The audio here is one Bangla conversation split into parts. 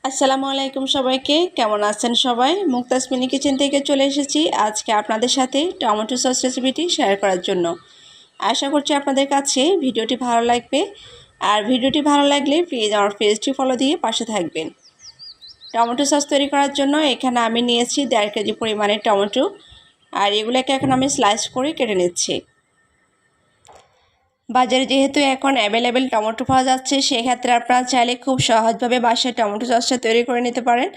আসসালামু আলাইকুম সবাইকে, কেমন আছেন সবাই? মুক্তাজ মিনি কিচেন থেকে চলে এসেছি আজকে আপনাদের সাথে টমেটো সস রেসিপিটি শেয়ার করার জন্য। আশা করছি আপনাদের কাছে ভিডিওটি ভালো লাগবে। আর ভিডিওটি ভালো লাগলে প্লিজ আমার পেজটি ফলো দিয়ে পাশে থাকবেন। টমেটো সস তৈরি করার জন্য এখানে আমি নিয়েছি 1.5 কেজি পরিমাণের টমেটো, আর এগুলোকে এখন আমি স্লাইস করে কেটে নিচ্ছি। বাজারে যেহেতু এখন অ্যাভেলেবেল টমেটো পাওয়া যাচ্ছে, সেক্ষেত্রে আপনারা চাইলে খুব সহজভাবে বাসায় টমেটো সসটা তৈরি করে নিতে পারেন।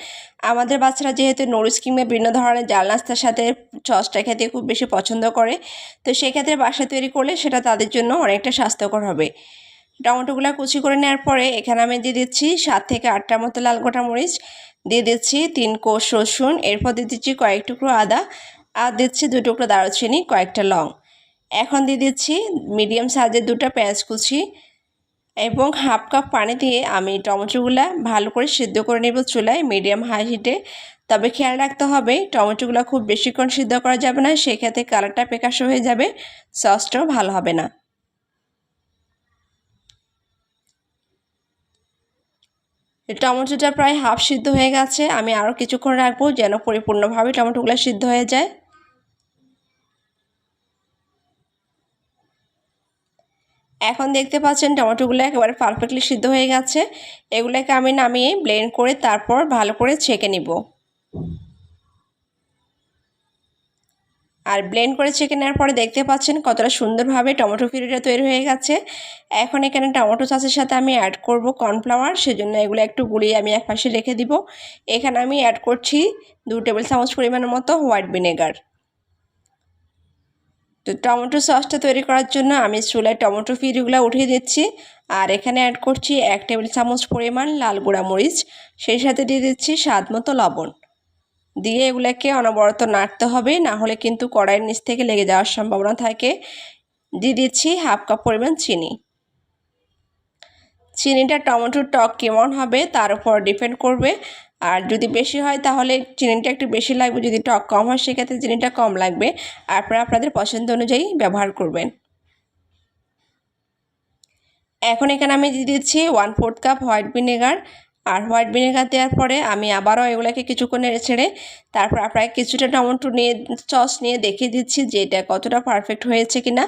আমাদের বাচ্চারা যেহেতু নুডলস কিংবা বিভিন্ন ধরনের জাল নাস্তার সাথে সসটা খেতে খুব বেশি পছন্দ করে, তো সেক্ষেত্রে বাসায় তৈরি করলে সেটা তাদের জন্য অনেকটা স্বাস্থ্যকর হবে। টমেটোগুলো কুচি করে নেওয়ার পরে এখানে আমি দিয়ে দিচ্ছি 7 থেকে 8টার মতো লাল গোটা মরিচ, দিয়ে দিচ্ছি 3 কোষ রসুন, এরপর দিয়ে দিচ্ছি কয়েক টুকরো আদা, আর দিচ্ছি 2 টুকরো দারুচিনি, কয়েকটা লং। এখন দিয়ে দিচ্ছি মিডিয়াম সাইজের 2টা পেঁয়াজ কুচি এবং হাফ কাপ পানি দিয়ে আমি টমেটোগুলো ভালো করে সিদ্ধ করে নেব চুলায় মিডিয়াম হাই হিটে। তবে খেয়াল রাখতে হবে টমেটোগুলো খুব বেশিক্ষণ সিদ্ধ করা যাবে না, সেক্ষেত্রে কালারটা ফ্যাকাশে হয়ে যাবে, সসটাও ভালো হবে না। টমেটোটা প্রায় হাফ সিদ্ধ হয়ে গেছে, আমি আরও কিছুক্ষণ রাখবো যেন পরিপূর্ণভাবে টমেটোগুলো সিদ্ধ হয়ে যায়। এখন দেখতে পাচ্ছেন টমেটোগুলো একেবারে পারফেক্টলি সিদ্ধ হয়ে গেছে। এগুলোকে আমি নামিয়ে ব্লেন্ড করে তারপর ভালো করে ছেঁকে নিব। আর ব্লেন্ড করে ছেঁকে নেওয়ার পরে দেখতে পাচ্ছেন কতটা সুন্দরভাবে টমেটো পিউরিটা তৈরি হয়ে গেছে। এখন এখানে টমেটো সসের সাথে আমি অ্যাড করব কর্নফ্লাওয়ার, সেজন্য এগুলো একটু গুলিয়ে আমি একপাশে রেখে দিব। এখানে আমি অ্যাড করছি 2 টেবিল চামচ পরিমাণের মতো হোয়াইট ভিনেগার। তো টমেটো সসটা তৈরি করার জন্য আমি চুলায় টমেটো পিউরিগুলো উঠিয়ে দিচ্ছি। আর এখানে অ্যাড করছি 1 টেবিল চামচ পরিমাণ লাল গুঁড়া মরিচ, সেই সাথে দিয়ে দিচ্ছি স্বাদ মতো লবণ। দিয়ে এগুলোকে অনবরত নাড়তে হবে, না হলে কিন্তু কড়াইয়ের নিচ থেকে লেগে যাওয়ার সম্ভাবনা থাকে। দিয়ে দিচ্ছি হাফ কাপ পরিমাণ চিনি। চিনিটা টমেটোর টক কেমন হবে তার উপর ডিপেন্ড করবে। আর যদি বেশি হয় তাহলে চিনিটা একটু বেশি লাগবে, যদি টক কম হয় সেক্ষেত্রে চিনিটা কম লাগবে। আপনারা আপনাদের পছন্দ অনুযায়ী ব্যবহার করবেন। এখন এখানে আমি দিয়ে দিচ্ছি 1/4 কাপ হোয়াইট ভিনেগার। আর হোয়াইট ভিনেগার দেওয়ার পরে আমি আবারও এগুলোকে কিছুক্ষণ নেড়ে ছেড়ে তারপর আপনাকে কিছুটা টমেটো নিয়ে সস নিয়ে দেখিয়ে দিচ্ছি যে এটা কতটা পারফেক্ট হয়েছে কিনা।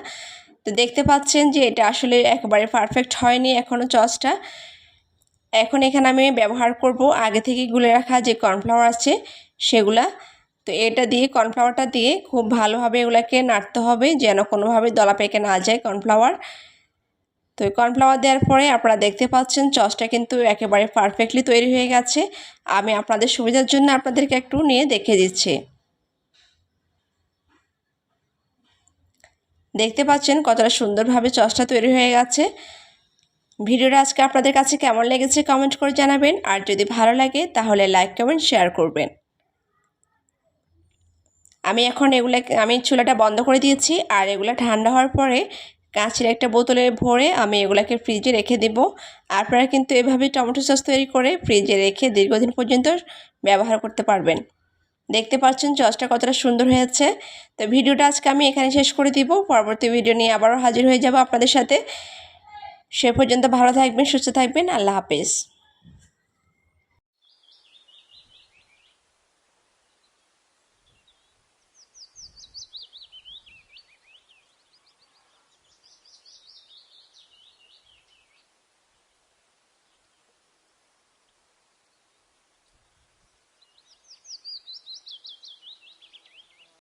তো দেখতে পাচ্ছেন যে এটা আসলে একেবারে পারফেক্ট হয়নি এখনও সসটা। এখন এখানে আমি ব্যবহার করব আগে থেকে গুলে রাখা যে কর্নফ্লাওয়ার আছে সেগুলা। তো এটা দিয়ে কর্নফ্লাওয়ারটা দিয়ে খুব ভালোভাবে এগুলোকে নাড়তে হবে যেন কোনোভাবে দলা পেকে না যায় কর্নফ্লাওয়ার। তো কর্নফ্লাওয়ার দেওয়ার পরে আপনারা দেখতে পাচ্ছেন সসটা কিন্তু একেবারে পারফেক্টলি তৈরি হয়ে গেছে। আমি আপনাদের সুবিধার জন্য আপনাদেরকে একটু নিয়ে দেখিয়ে দিচ্ছি। দেখতে পাচ্ছেন কতটা সুন্দরভাবে সসটা তৈরি হয়ে গেছে। ভিডিওটা আজকে আপনাদের কাছে কেমন লেগেছে কমেন্ট করে জানাবেন, আর যদি ভালো লাগে তাহলে লাইক কমেন্ট শেয়ার করবেন। আমি চুলাটা বন্ধ করে দিয়েছি, আর এগুলো ঠান্ডা হওয়ার পরে কাঁচের একটা বোতলে ভরে আমি এগুলোকে ফ্রিজে রেখে দেব। আপনারা কিন্তু এভাবে টমেটো সস তৈরি করে ফ্রিজে রেখে দীর্ঘদিন পর্যন্ত ব্যবহার করতে পারবেন। দেখতে পাচ্ছেন সসটা কতটা সুন্দর হয়েছে। তো ভিডিওটা আজকে আমি এখানে শেষ করে দিব, পরবর্তী ভিডিও নিয়ে আবারও হাজির হয়ে যাব আপনাদের সাথে। সে পর্যন্ত ভালো থাকবেন, সুস্থ থাকবেন, আল্লাহ হাফেজ।